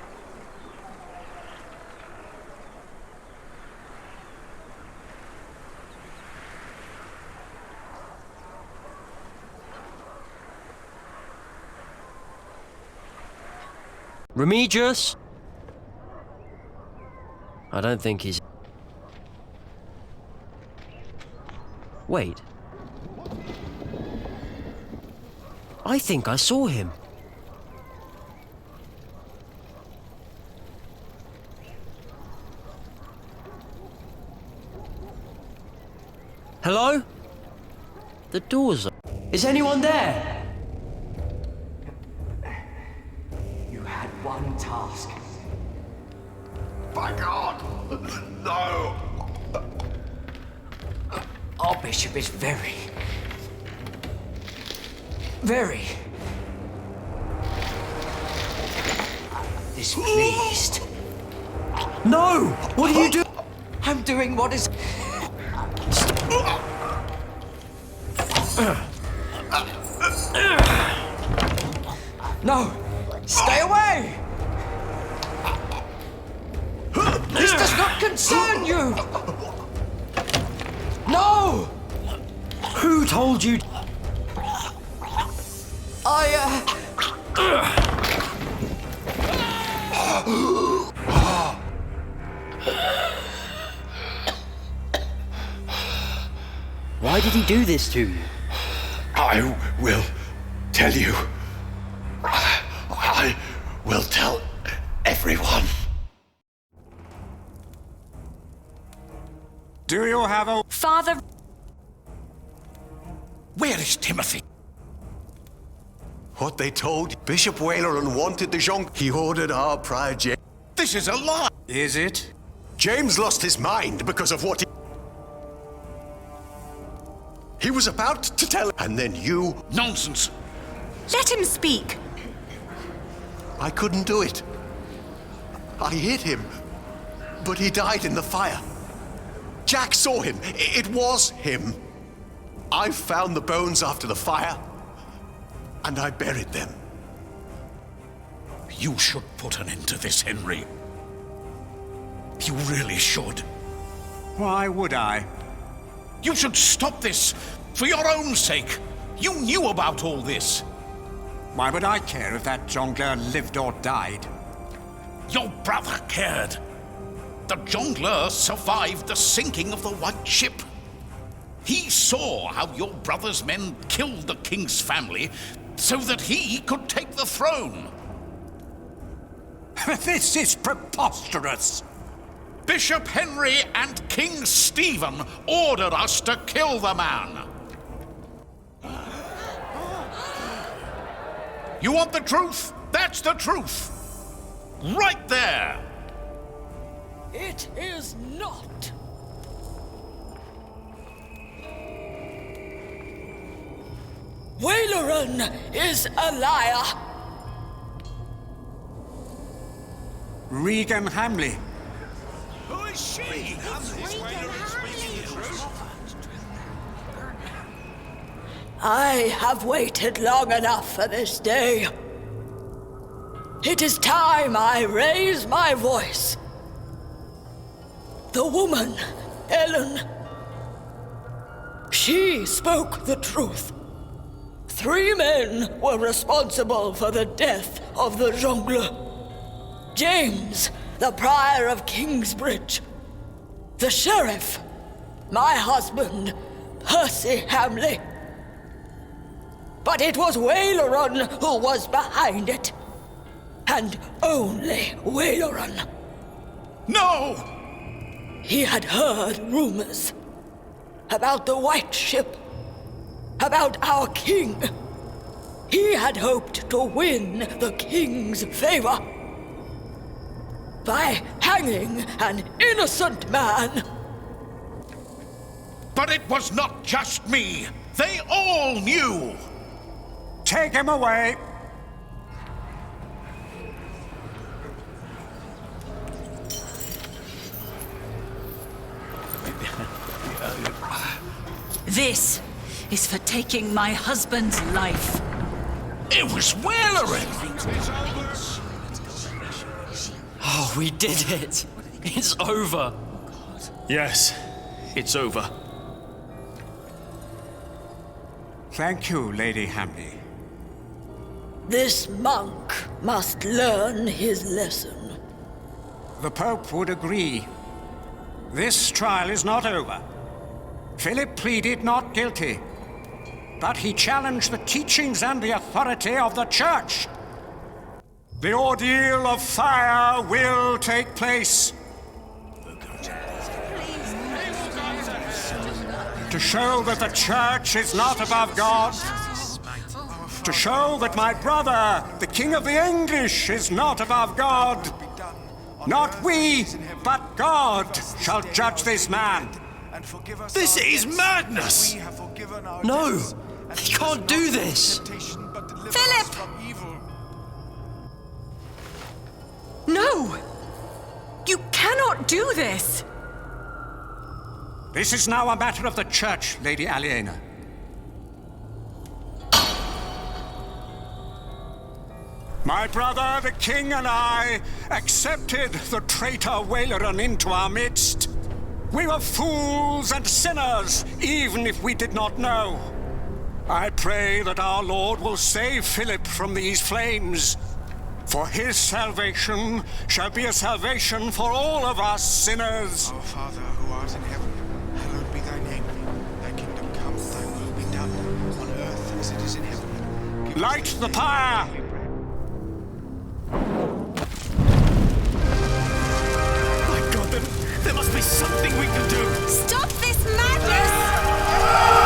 Remigius? I don't think he's... Wait. I think I saw him. Hello? The door's up. Is anyone there? You had one task. By God! No! Our bishop is very displeased. No! What are you doing? I'm doing what is... No! Stay away! This does not concern you! No! Who told you? Why did he do this to you? I will tell you. I will tell everyone. Do you have a... Father. Where is Timothy? What they told Bishop Waleran wanted the Jean. He ordered our prior James. This is a lie. Is it? James lost his mind because of what he was about to tell. And then you... Nonsense. Let him speak. I couldn't do it. I hit him, but he died in the fire. Jack saw him. It was him. I found the bones after the fire, and I buried them. You should put an end to this, Henry. You really should. Why would I? You should stop this, for your own sake. You knew about all this. Why would I care if that jongleur lived or died? Your brother cared. The jongleur survived the sinking of the White Ship. He saw how your brother's men killed the king's family so that he could take the throne. This is preposterous. Bishop Henry and King Stephen ordered us to kill the man. You want the truth? That's the truth. Right there. It is not. Waleran is a liar. Regan Hamley. Who is she? I have waited long enough for this day. It is time I raise my voice. The woman, Ellen, she spoke the truth. 3 men were responsible for the death of the jongleur. James, the prior of Kingsbridge. The sheriff, my husband, Percy Hamley. But it was Waleran who was behind it. And only Waleran. No! He had heard rumors about the White Ship, about our king. He had hoped to win the king's favor by hanging an innocent man. But it was not just me. They all knew. Take him away. This is for taking my husband's life. It was Wailerin! Oh, we did it. It's over. Yes, it's over. Thank you, Lady Hamley. This monk must learn his lesson. The Pope would agree. This trial is not over. Philip pleaded not guilty, but he challenged the teachings and the authority of the Church. The ordeal of fire will take place. To show that the Church is not above God. To show that my brother, the King of the English, is not above God. Not we, but God shall judge this man. This is madness! No! He can't do this! Philip! No! You cannot do this! This is now a matter of the Church, Lady Aliena. My brother, the King, and I accepted the traitor Wailerin into our midst. We were fools and sinners, even if we did not know. I pray that our Lord will save Philip from these flames, for his salvation shall be a salvation for all of us sinners. Our Father, who art in heaven, hallowed be thy name. Thy kingdom come, thy will be done, on earth as it is in heaven. Light the pyre! My God, there must be something we can do! Stop this madness!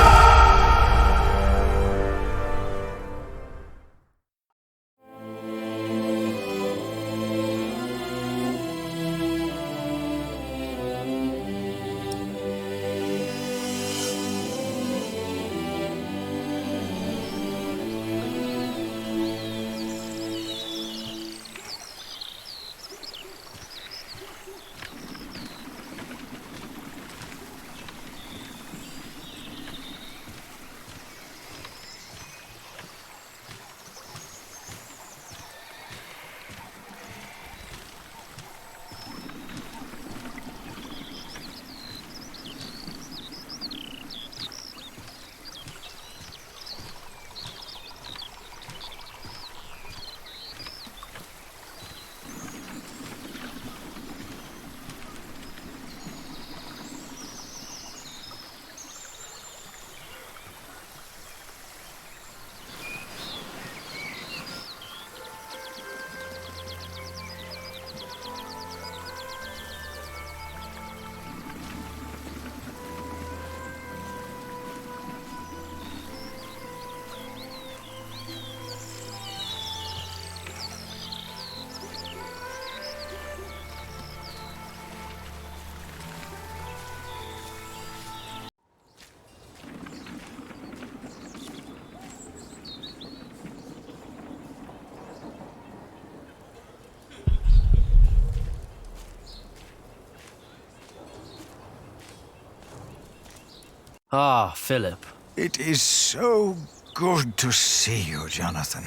Ah, Philip. It is so good to see you, Jonathan.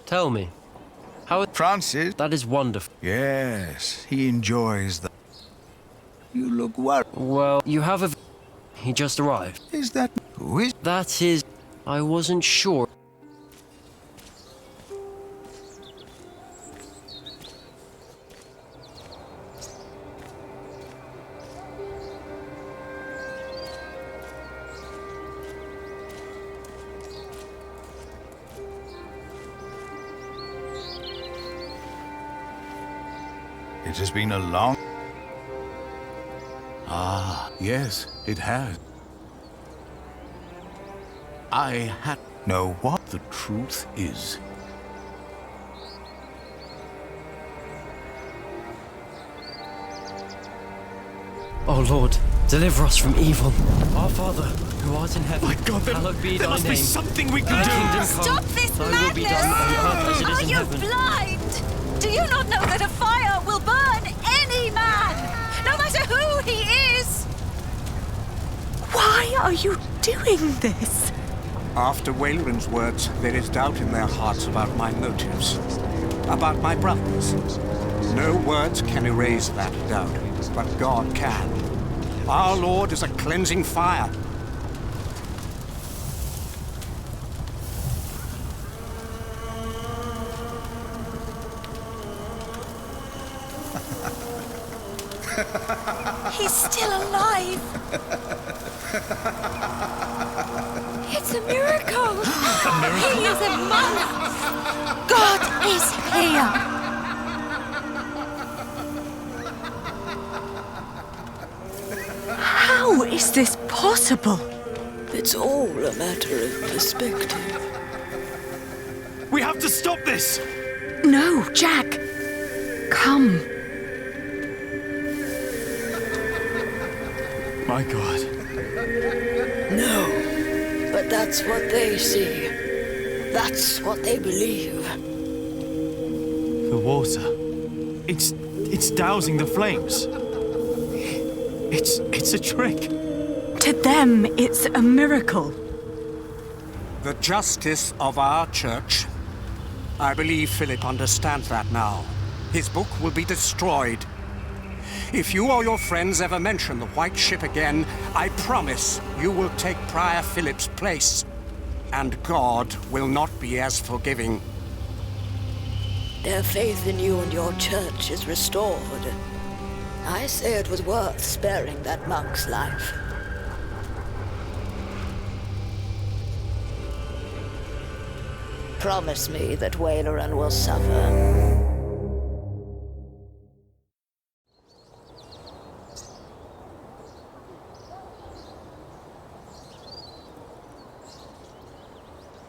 Tell me, how... Francis? That is wonderful. Yes, he enjoys the... You look worried. Well, you have a... He just arrived. Is that... Who is... That is... I wasn't sure. It has been a long... Ah, yes, it has. I had... No, what? The truth is... Oh Lord, deliver us from evil. Our Father, who art in heaven, My God, hallowed be there thy must name. be something we can Thy do! kingdom come, Stop this thy madness! will be done on earth as it is Are in you heaven. blind? Do you not know that a fire will burn any man, no matter who he is? Why are you doing this? After Wayland's words, there is doubt in their hearts about my motives, about my brothers. No words can erase that doubt, but God can. Our Lord is a cleansing fire. He's still alive. It's a miracle. He is among us. God is here. How is this possible? It's all a matter of perspective. We have to stop this! No, Jack. Come. My God. No, but that's what they see. That's what they believe. The water. It's dousing the flames. It's a trick. To them, it's a miracle. The justice of our church. I believe Philip understands that now. His book will be destroyed. If you or your friends ever mention the White Ship again, I promise you will take Prior Philip's place. And God will not be as forgiving. Their faith in you and your church is restored. I say it was worth sparing that monk's life. Promise me that Waylaran will suffer.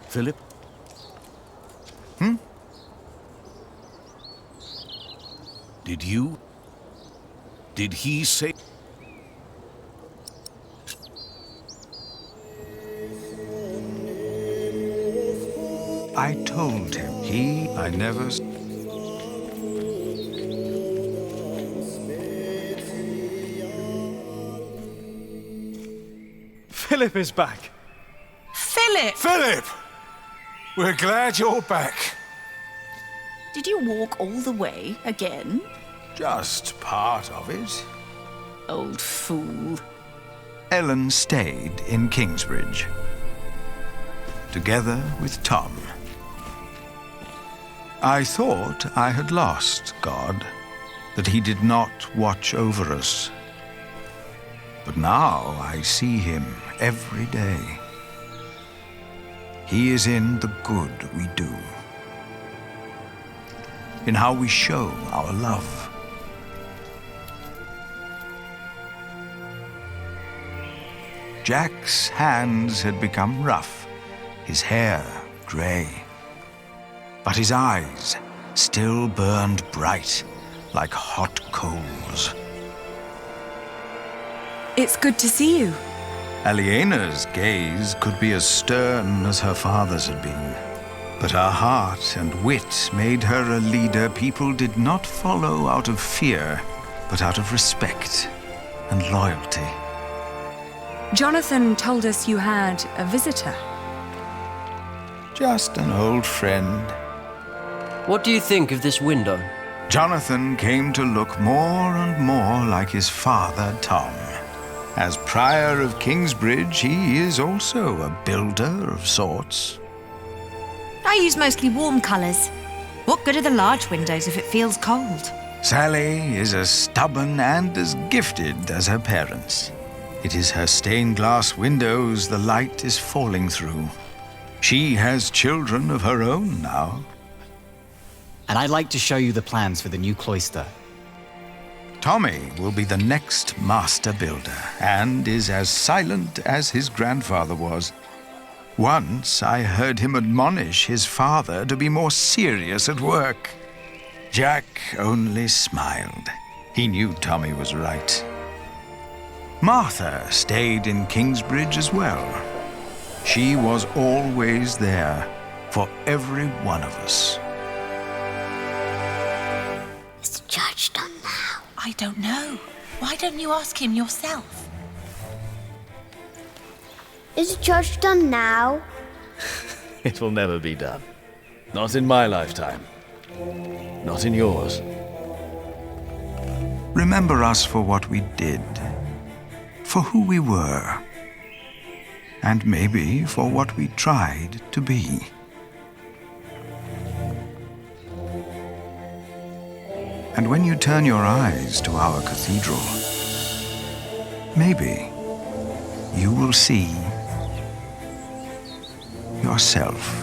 Philip? Did he say... I told him. I never... Philip is back. Philip! Philip! We're glad you're back. Did you walk all the way again? Just part of it. Old fool. Ellen stayed in Kingsbridge, together with Tom. I thought I had lost God, that he did not watch over us. But now I see him every day. He is in the good we do, in how we show our love. Jack's hands had become rough, his hair grey, but his eyes still burned bright like hot coals. It's good to see you. Aliena's gaze could be as stern as her father's had been, but her heart and wit made her a leader people did not follow out of fear, but out of respect and loyalty. Jonathan told us you had a visitor. Just an old friend. What do you think of this window? Jonathan came to look more and more like his father, Tom. As Prior of Kingsbridge, he is also a builder of sorts. I use mostly warm colours. What good are the large windows if it feels cold? Sally is as stubborn and as gifted as her parents. It is her stained glass windows the light is falling through. She has children of her own now. And I'd like to show you the plans for the new cloister. Tommy will be the next master builder, and is as silent as his grandfather was. Once I heard him admonish his father to be more serious at work. Jack only smiled. He knew Tommy was right. Martha stayed in Kingsbridge as well. She was always there for every one of us. Is the judge done now? I don't know. Why don't you ask him yourself? Is the judge done now? It will never be done. Not in my lifetime. Not in yours. Remember us for what we did, for who we were, and maybe for what we tried to be. And when you turn your eyes to our cathedral, maybe you will see yourself.